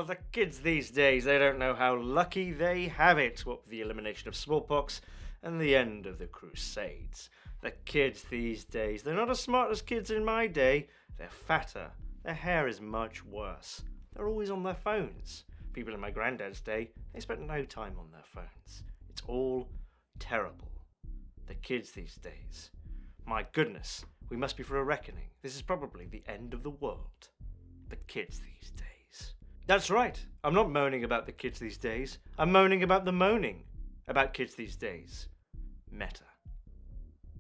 the kids these days, they don't know how lucky they have it. What with the elimination of smallpox and the end of the Crusades. The kids these days, they're not as smart as kids in my day. They're fatter. Their hair is much worse. They're always on their phones. People in my granddad's day, they spent no time on their phones. It's all terrible. The kids these days. My goodness, we must be for a reckoning. This is probably the end of the world. The kids these days. That's right. I'm not moaning about the kids these days. I'm moaning about the moaning about kids these days. Meta.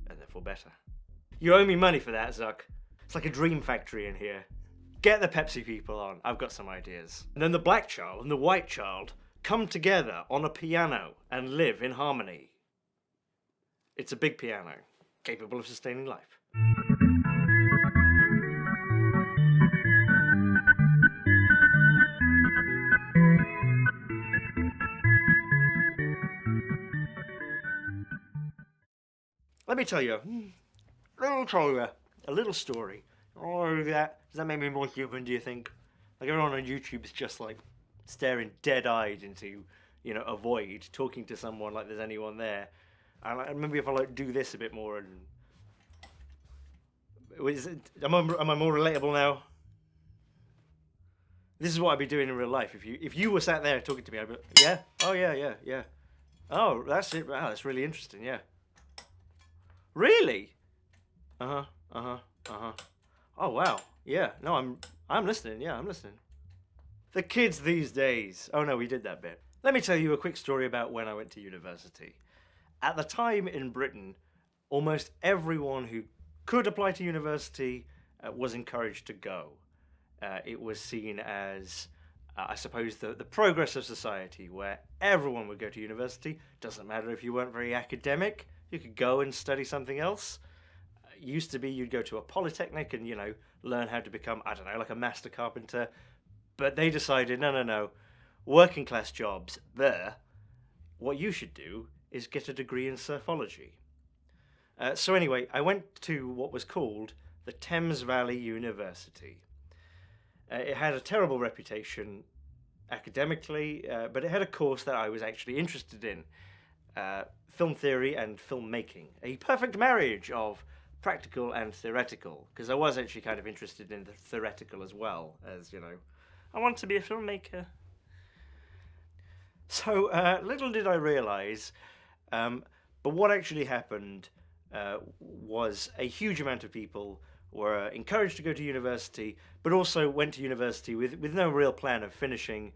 And therefore better. You owe me money for that, Zuck. It's like a dream factory in here. Get the Pepsi people on. I've got some ideas. And then the black child and the white child come together on a piano and live in harmony. It's a big piano, capable of sustaining life. Let me tell you a little story. Oh, does that make me more human, do you think? Like everyone on YouTube is just like staring dead-eyed into, a void, talking to someone like there's anyone there. And maybe if I do this a bit more and... Am I more relatable now? This is what I'd be doing in real life. If you were sat there talking to me, I'd be like, yeah? Oh, yeah. Oh, that's it. Wow, that's really interesting, yeah. Really? Uh-huh. Oh, wow. Yeah, no, I'm listening. Yeah, I'm listening. The kids these days. Oh, no, we did that bit. Let me tell you a quick story about when I went to university. At the time in Britain, almost everyone who could apply to university was encouraged to go. It was seen as, I suppose, the progress of society, where everyone would go to university. Doesn't matter if you weren't very academic, you could go and study something else. Used to be you'd go to a polytechnic and, learn how to become, I don't know, like a master carpenter. But they decided, no, working class jobs, there. What you should do is get a degree in surfology. So anyway, I went to what was called the Thames Valley University. It had a terrible reputation academically, but it had a course that I was actually interested in. Film theory and filmmaking. A perfect marriage of practical and theoretical, because I was actually kind of interested in the theoretical as well, as, I want to be a filmmaker. So little did I realise, but what actually happened was a huge amount of people were encouraged to go to university, but also went to university with no real plan of finishing.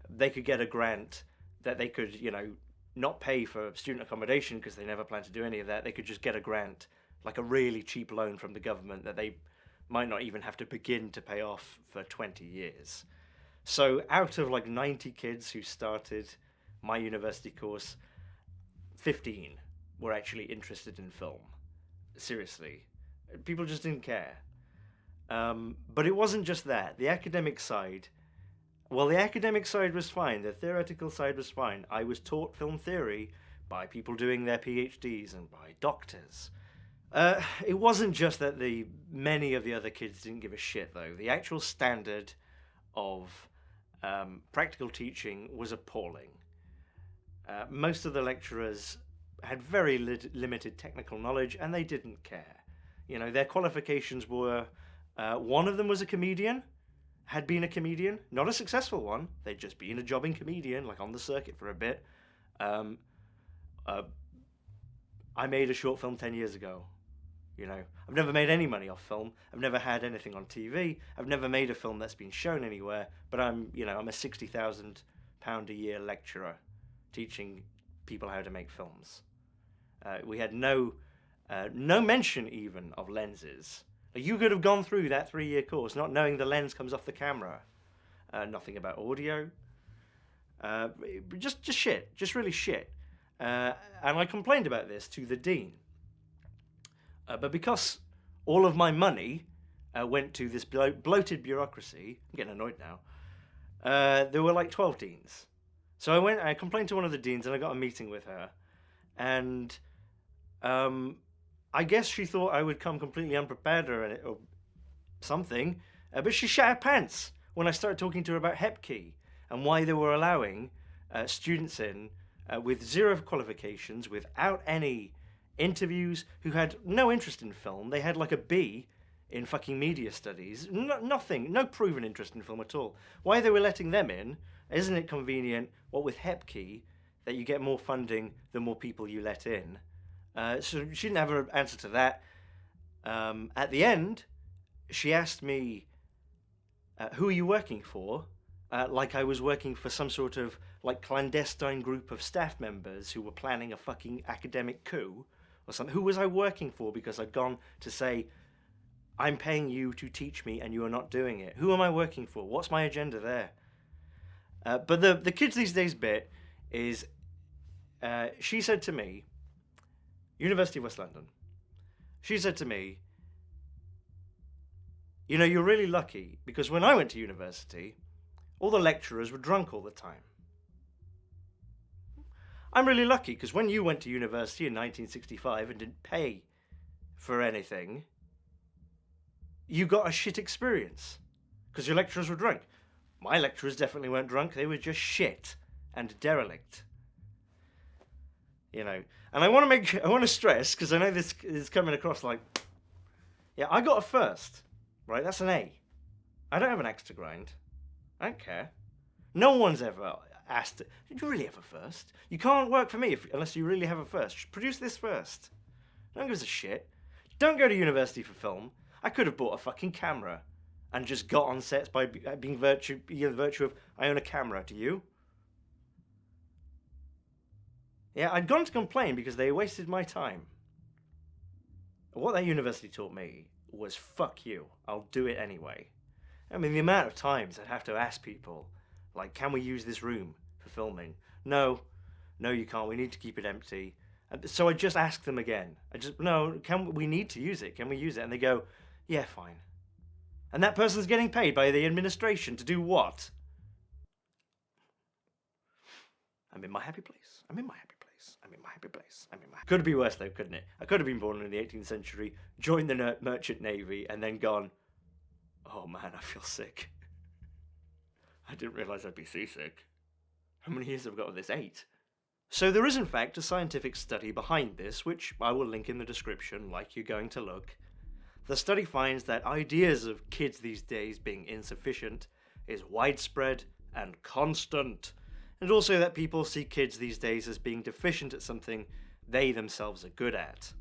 They could get a grant that they could, not pay for student accommodation because they never planned to do any of that. They could just get a grant, like a really cheap loan from the government that they might not even have to begin to pay off for 20 years. So out of 90 kids who started my university course, 15 were actually interested in film. Seriously. People just didn't care. But it wasn't just that. The academic side was fine. The theoretical side was fine. I was taught film theory by people doing their PhDs and by doctors. It wasn't just that many of the other kids didn't give a shit, though. The actual standard of practical teaching was appalling. Most of the lecturers had very limited technical knowledge, and they didn't care. Their qualifications were, one of them was a comedian, had been a comedian, not a successful one. They'd just been a jobbing comedian, on the circuit for a bit. I made a short film 10 years ago. I've never made any money off film. I've never had anything on TV. I've never made a film that's been shown anywhere. But I'm a £60,000 a year lecturer teaching people how to make films. We had no mention even of lenses. You could have gone through that 3-year course not knowing the lens comes off the camera. Nothing about audio. Just shit. Just really shit. And I complained about this to the dean. But because all of my money went to this bloated bureaucracy, I'm getting annoyed now, there were 12 deans. So I complained to one of the deans and I got a meeting with her. And I guess she thought I would come completely unprepared or something. But she shat her pants when I started talking to her about Hep Key and why they were allowing students in with zero qualifications, without any interviews, who had no interest in film. They had like a B in fucking media studies. Nothing, no proven interest in film at all. Why they were letting them in? Isn't it convenient, what with HEPKey, that you get more funding the more people you let in? So she didn't have an answer to that. At the end, she asked me, who are you working for? Like I was working for some sort of like clandestine group of staff members who were planning a fucking academic coup or something. Who was I working for because I'd gone to say, I'm paying you to teach me and you are not doing it? Who am I working for? What's my agenda there? But the kids these days bit is, she said to me, University of West London, she said to me, you know, you're really lucky because when I went to university, all the lecturers were drunk all the time. I'm really lucky because when you went to university in 1965 and didn't pay for anything, you got a shit experience because your lecturers were drunk. My lecturers definitely weren't drunk. They were just shit and derelict. You know, and I want to stress, because I know this is coming across like, yeah, I got a first, right? That's an A. I don't have an axe to grind. I don't care. No one's ever asked, did you really have a first? You can't work for me unless you really have a first. Just produce this first. No one gives a shit. Don't go to university for film. I could have bought a fucking camera and just got on sets by being the virtue of, I own a camera. Do you? Yeah, I'd gone to complain because they wasted my time. What that university taught me was, fuck you, I'll do it anyway. I mean, the amount of times I'd have to ask people, like, can we use this room for filming? No, you can't, we need to keep it empty. And so I just ask them again. We need to use it, can we use it? And they go, yeah, fine. And that person's getting paid by the administration to do what? I'm in my happy place. Could be worse though, couldn't it? I could have been born in the 18th century, joined the merchant navy, and then gone, oh man, I feel sick. I didn't realise I'd be seasick. How many years have I got of this? 8. So there is in fact a scientific study behind this, which I will link in the description, like you're going to look. The study finds that ideas of kids these days being insufficient is widespread and constant, and also that people see kids these days as being deficient at something they themselves are good at.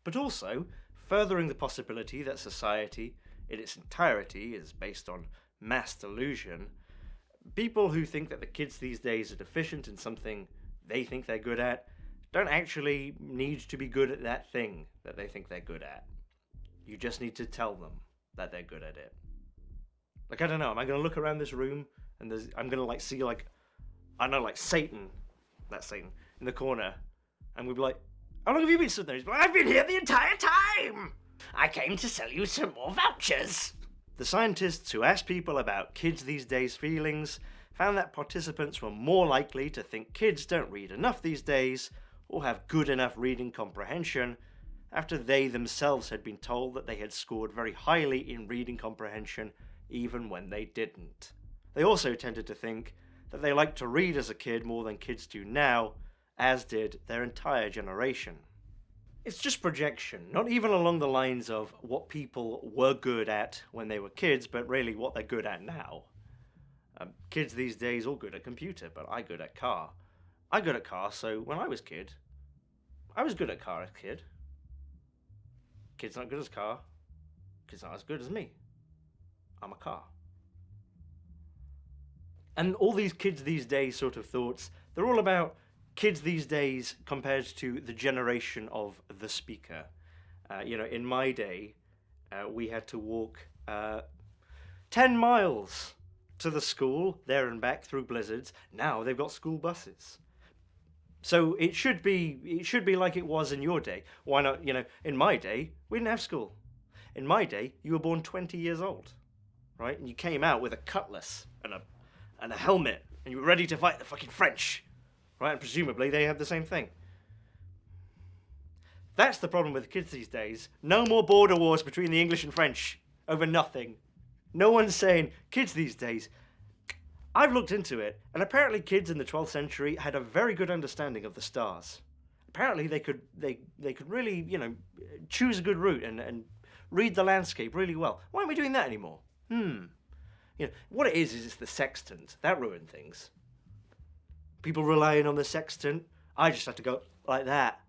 But also, furthering the possibility that society in its entirety is based on mass delusion, people who think that the kids these days are deficient in something they think they're good at don't actually need to be good at that thing that they think they're good at. You just need to tell them that they're good at it. Like, I don't know, am I going to look around this room and I'm going to like see like, I don't know, like Satan, that's Satan, in the corner, and we'd be like, how long have you been stood there? He's like, I've been here the entire time! I came to sell you some more vouchers! The scientists who asked people about kids these days' feelings found that participants were more likely to think kids don't read enough these days or have good enough reading comprehension after they themselves had been told that they had scored very highly in reading comprehension even when they didn't. They also tended to think that they liked to read as a kid more than kids do now, as did their entire generation. It's just projection, not even along the lines of what people were good at when they were kids, but really what they're good at now. Kids these days all good at computer, but I good at car. I good at car, so when I was kid, I was good at car as a kid. Kid's not good as car. Kid's not as good as me. I'm a car. And all these kids these days sort of thoughts, they're all about kids these days compared to the generation of the speaker. In my day, we had to walk 10 miles to the school, there and back through blizzards. Now they've got school buses. So it should be like it was in your day. Why not, in my day, we didn't have school. In my day, you were born 20 years old, right? And you came out with a cutlass and a helmet, and you were ready to fight the fucking French, right? And presumably they have the same thing. That's the problem with the kids these days. No more border wars between the English and French over nothing. No one's saying, kids these days, I've looked into it, and apparently kids in the 12th century had a very good understanding of the stars. Apparently they could really, choose a good route and read the landscape really well. Why aren't we doing that anymore? What it is it's the sextant. That ruined things. People relying on the sextant. I just have to go like that.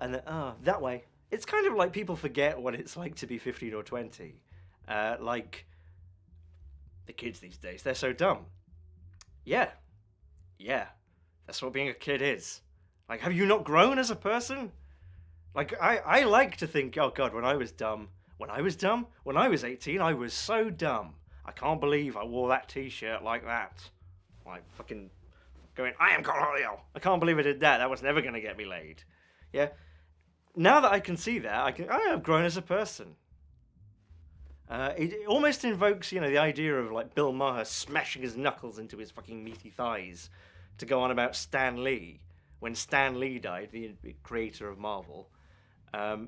And then, that way. It's kind of like people forget what it's like to be 15 or 20. Like the kids these days, they're so dumb. Yeah. That's what being a kid is. Like, have you not grown as a person? Like, I like to think, oh God, when I was 18, I was so dumb. I can't believe I wore that t-shirt like that. Like, fucking going, I am colonial. I can't believe I did that. That was never going to get me laid. Yeah. Now that I can see that, I have grown as a person. It almost invokes, the idea of like Bill Maher smashing his knuckles into his fucking meaty thighs to go on about Stan Lee when Stan Lee died, the creator of Marvel,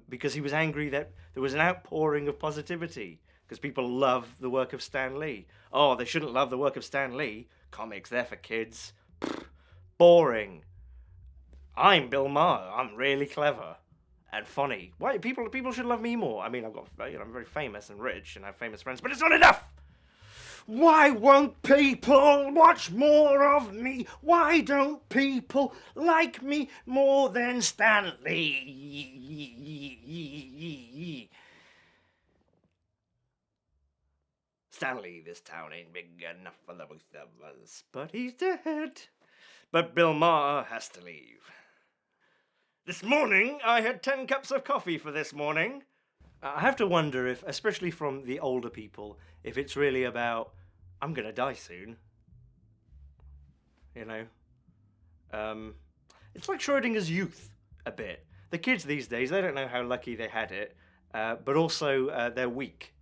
because he was angry that there was an outpouring of positivity because people love the work of Stan Lee. Oh, they shouldn't love the work of Stan Lee. Comics, they're for kids. Pfft, boring. I'm Bill Maher. I'm really clever and funny. Why people should love me more? I mean, I'm very famous and rich and I have famous friends, but it's not enough. Why won't people watch more of me? Why don't people like me more than Stan Lee? Stan Lee, this town ain't big enough for the both of us, but he's dead. But Bill Maher has to leave. This morning, I had 10 cups of coffee for this morning. I have to wonder if, especially from the older people, if it's really about, I'm going to die soon. It's like Schrodinger's youth, a bit. The kids these days, they don't know how lucky they had it, but also they're weak.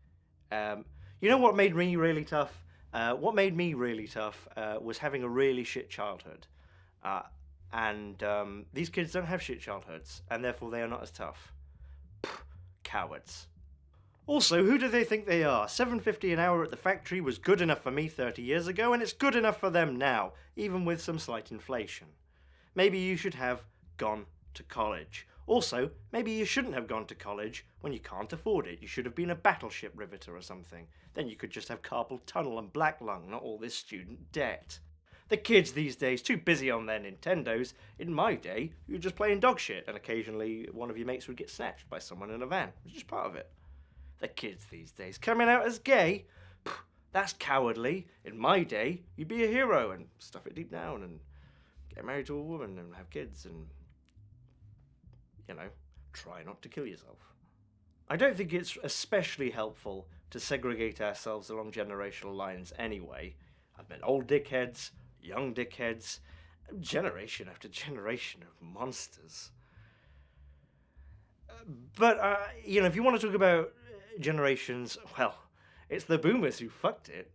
You know what made me really tough? What made me really tough was having a really shit childhood. And these kids don't have shit childhoods, and therefore they are not as tough. Pfft, cowards. Also, who do they think they are? $7.50 an hour at the factory was good enough for me 30 years ago, and it's good enough for them now, even with some slight inflation. Maybe you should have gone to college. Also, maybe you shouldn't have gone to college when you can't afford it. You should have been a battleship riveter or something. Then you could just have carpal tunnel and black lung, not all this student debt. The kids these days, too busy on their Nintendos. In my day, you were just playing dog shit, and occasionally one of your mates would get snatched by someone in a van. It was just part of it. The kids these days, coming out as gay? Pfft, that's cowardly. In my day, you'd be a hero and stuff it deep down and get married to a woman and have kids and, try not to kill yourself. I don't think it's especially helpful to segregate ourselves along generational lines anyway. I've met old dickheads, young dickheads, generation after generation of monsters. But, if you want to talk about generations, well, it's the boomers who fucked it.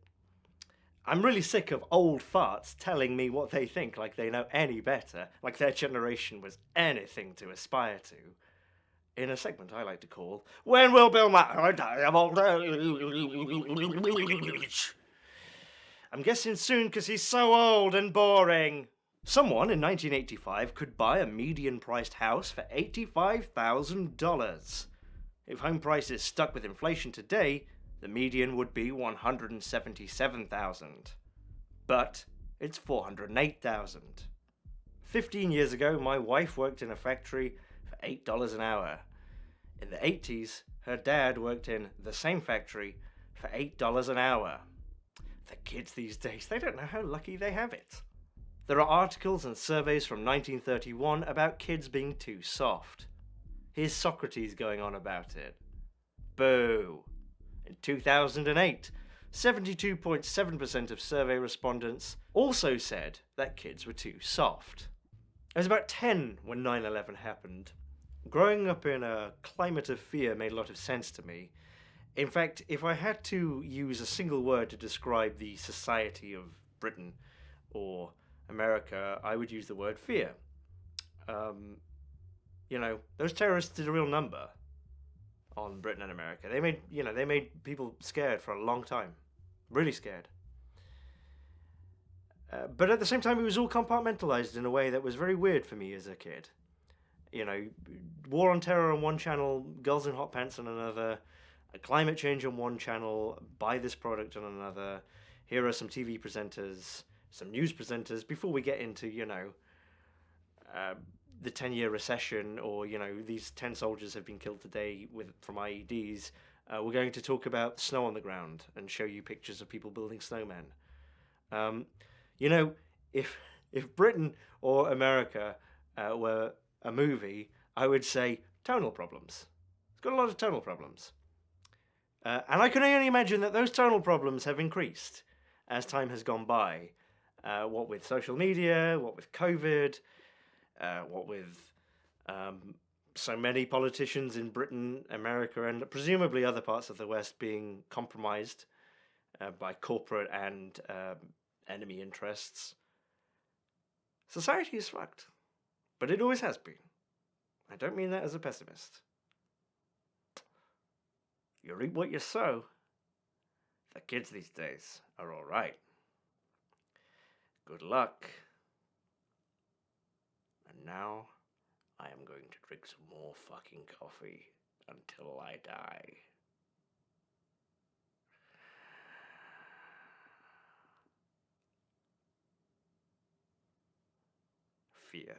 I'm really sick of old farts telling me what they think like they know any better, like their generation was anything to aspire to. In a segment I like to call, When Will Bill Maher Die of Old Age? I'm guessing soon because he's so old and boring. Someone in 1985 could buy a median-priced house for $85,000. If home prices stuck with inflation today, the median would be $177,000. But it's $408,000. 15 years ago, my wife worked in a factory for $8 an hour. In the 80s, her dad worked in the same factory for $8 an hour. The kids these days, they don't know how lucky they have it. There are articles and surveys from 1931 about kids being too soft. Here's Socrates going on about it. Boo! In 2008, 72.7% of survey respondents also said that kids were too soft. I was about 10 when 9/11 happened. Growing up in a climate of fear made a lot of sense to me. In fact, if I had to use a single word to describe the society of Britain or America, I would use the word fear. Those terrorists did a real number on Britain and America. They made people scared for a long time. Really scared. But at the same time, it was all compartmentalized in a way that was very weird for me as a kid. You know, War on Terror on one channel, Girls in Hot Pants on another, climate change on one channel, buy this product on another. Here are some TV presenters, some news presenters. Before we get into, uh, the 10-year recession, or these 10 soldiers have been killed today from IEDs. We're going to talk about snow on the ground and show you pictures of people building snowmen. Um, you know, if Britain or America were a movie, I would say tonal problems. It's got a lot of tonal problems. And I can only imagine that those tonal problems have increased as time has gone by. What with social media, what with COVID, what with so many politicians in Britain, America, and presumably other parts of the West being compromised by corporate and enemy interests. Society is fucked. But it always has been. I don't mean that as a pessimist. You reap what you sow. The kids these days are alright. Good luck. And now I am going to drink some more fucking coffee until I die. Fear.